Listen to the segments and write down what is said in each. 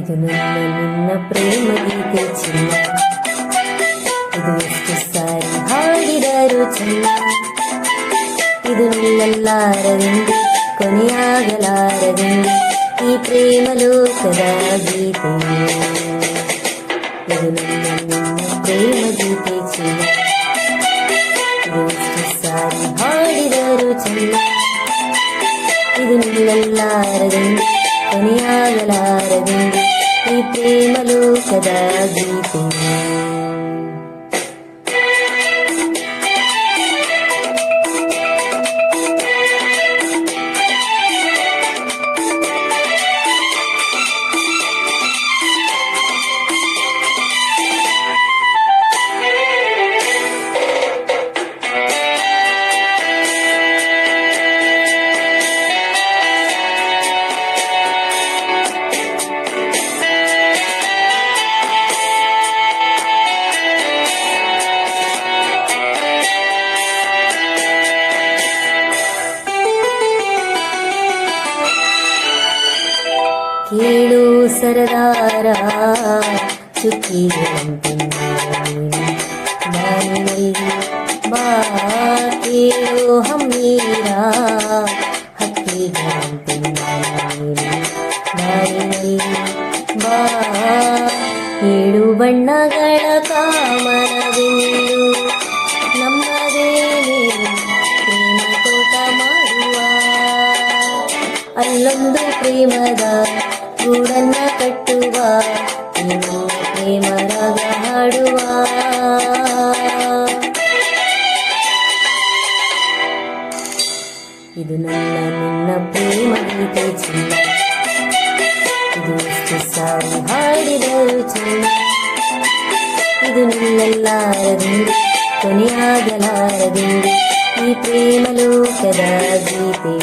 ಇದು ನನ್ನ ನಿನ್ನ ಪ್ರೇಮ ಗೀತೆ ಚಿನ್ನ, ಇದು ಎಷ್ಟು ಸಾರಿ ಹಾಡಿದರು ಚೆನ್ನ, ಇದು ನಿಲ್ಲಲಾರದೆಂದು ಕೊನೆಯಾಗಲಾರದೆಂದು ಈ ಪ್ರೇಮ ಲೋಕದ ಗೀತೆ. ಇದು ನನ್ನ ನಿನ್ನ ಪ್ರೇಮ ಗೀತೆ ಚಿನ್ನ, ಇದು ಎಷ್ಟು ಸಾರಿ ಹಾಡಿದರು ಚೆನ್ನ, ಇದು ನಿಲ್ಲಲಾರದೆಂದು ಕೊನೆಯಾಗಲಾರದೆಂದು ಈ ಪ್ರೇಮ ಲೋಕದ ಗೀತೆ. ಕೇಳು ಸರದಾರ ಚುಕ್ಕಿಗಳಂತೆ ಬಾನಿನಲ್ಲಿ ಬಾ, ಕೇಳು ಹಮ್ಮೀರ ಹಕ್ಕಿಗಳಂತೆ ಬಾನಿನಲ್ಲಿ ಬಾ, ಏಳು ಬಣ್ಣಗಳ ಕಾಮನವೆಂದು ನಮ್ಮದೇನೆ ಪ್ರೇಮ ತೋಟ ಮಾಡುವ, ಅಲ್ಲೊಂದು ಪ್ರೇಮದ ಗೂಡನ್ನ ಕಟ್ಟುವ, ಇನ್ನು ಪ್ರೇಮ ರಾಗ ಹಾಡುವ. ಇದು ನನ್ನ ನಿನ್ನ ಪ್ರೇಮ ಗೀತೆ ಚಿನ್ನ, ಇದು ಎಷ್ಟು ಸಾರಿ ಹಾಡಿದರು ಚೆನ್ನ, ಇದು ನಿಲ್ಲಲಾರದೆಂದು ಕೊನೆಯಾಗಲಾರದೆಂದು ಈ ಪ್ರೇಮ ಲೋಕದ ಗೀತೆ.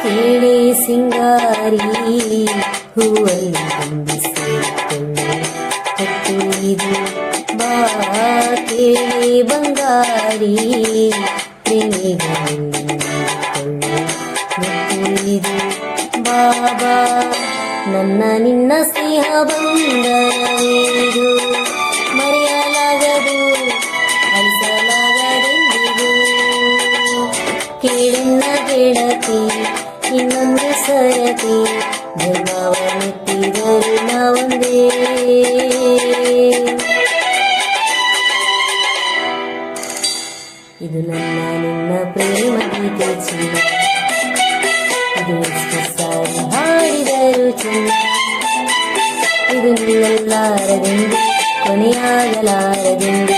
ಕೇಳಿ ಸಿಂಗಾರಿ ಹೂವಲ್ಲಿ ತುಂಬಿಸಿಕೊಳ್ಳು ಹೊತ್ತು ಇದು ಬಾ, ಕೇಳಿ ಬಂಗಾರಿ ಪ್ರೇಮಿಗಳಲ್ಲಿ ಕೊಳ್ಳು ಹೊತ್ತು ಇದು ಬಾಬಾ, ನನ್ನ ನಿನ್ನ ಸ್ನೇಹ ಬಂಧನವೇದು ಮರೆಯಲಾಗದು ಅಳಿಸಲಾಗದೆಂದಿಗೂ. ಕೇಳನ್ನ ಗೆಳತಿ ಇನ್ನೊಂದು ಸರತಿ, ಜನ್ಮವನ್ನೆತ್ತಿದರು ನಾವೊಂದೇ. ಇದು ನನ್ನ ನಿನ್ನ ಪ್ರೇಮ ಗೀತೆ ಚಿನ್ನ, ಇದು ಎಷ್ಟು ಸಾರಿ ಹಾಡಿದರು ಚೆನ್ನ, ಇದು ನಿಲ್ಲಲಾರದೆಂದು ಕೊನೆಯಾಗಲಾರದೆಂದು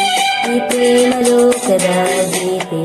ಈ ಪ್ರೇಮ ಲೋಕದ ಗೀತೆ.